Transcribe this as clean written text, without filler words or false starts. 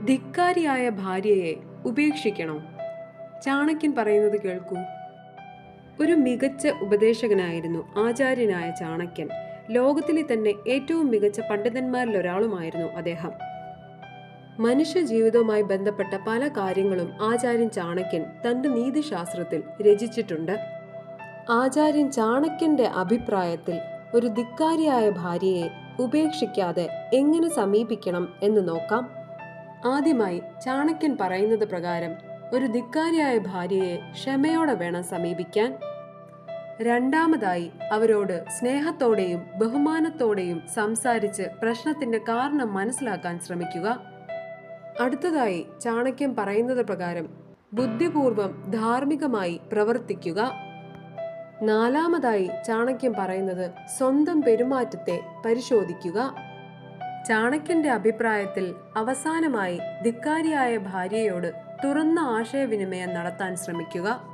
ധിക്കാരിയായ ഭാര്യയെ ഉപേക്ഷിക്കണോ? ചാണക്യൻ പറയുന്നത് കേൾക്കൂ. ഒരു മികച്ച ഉപദേശകനായിരുന്നു ആചാര്യനായ ചാണക്യൻ. ലോകത്തിലെ തന്നെ ഏറ്റവും മികച്ച പണ്ഡിതന്മാരിൽ ഒരാളുമായിരുന്നു അദ്ദേഹം. മനുഷ്യ ജീവിതവുമായി ബന്ധപ്പെട്ട പല കാര്യങ്ങളും ആചാര്യൻ ചാണക്യൻ തന്റെ നീതിശാസ്ത്രത്തിൽ രചിച്ചിട്ടുണ്ട്. ആചാര്യൻ ചാണക്യന്റെ അഭിപ്രായത്തിൽ ഒരു ധിക്കാരിയായ ഭാര്യയെ ഉപേക്ഷിക്കാതെ എങ്ങനെ സമീപിക്കണം എന്ന് നോക്കാം. ആദ്യമായി ചാണക്യൻ പറയുന്നത് പ്രകാരം ഒരു ധിക്കാരിയായ ഭാര്യയെ ക്ഷമയോടെ വേണം സമീപിക്കാൻ. രണ്ടാമതായി അവരോട് സ്നേഹത്തോടെയും ബഹുമാനത്തോടെയും സംസാരിച്ച് പ്രശ്നത്തിന്റെ കാരണം മനസ്സിലാക്കാൻ ശ്രമിക്കുക. അടുത്തതായി ചാണക്യൻ പറയുന്നത് പ്രകാരം ബുദ്ധിപൂർവം ധാർമ്മികമായി പ്രവർത്തിക്കുക. നാലാമതായി ചാണക്യൻ പറയുന്നത് സ്വന്തം പെരുമാറ്റത്തെ പരിശോധിക്കുക. ചാണക്യന്റെ അഭിപ്രായത്തിൽ അവസാനമായി ധിക്കാരിയായ ഭാര്യയോട് തുറന്ന ആശയവിനിമയം നടത്താൻ ശ്രമിക്കുക.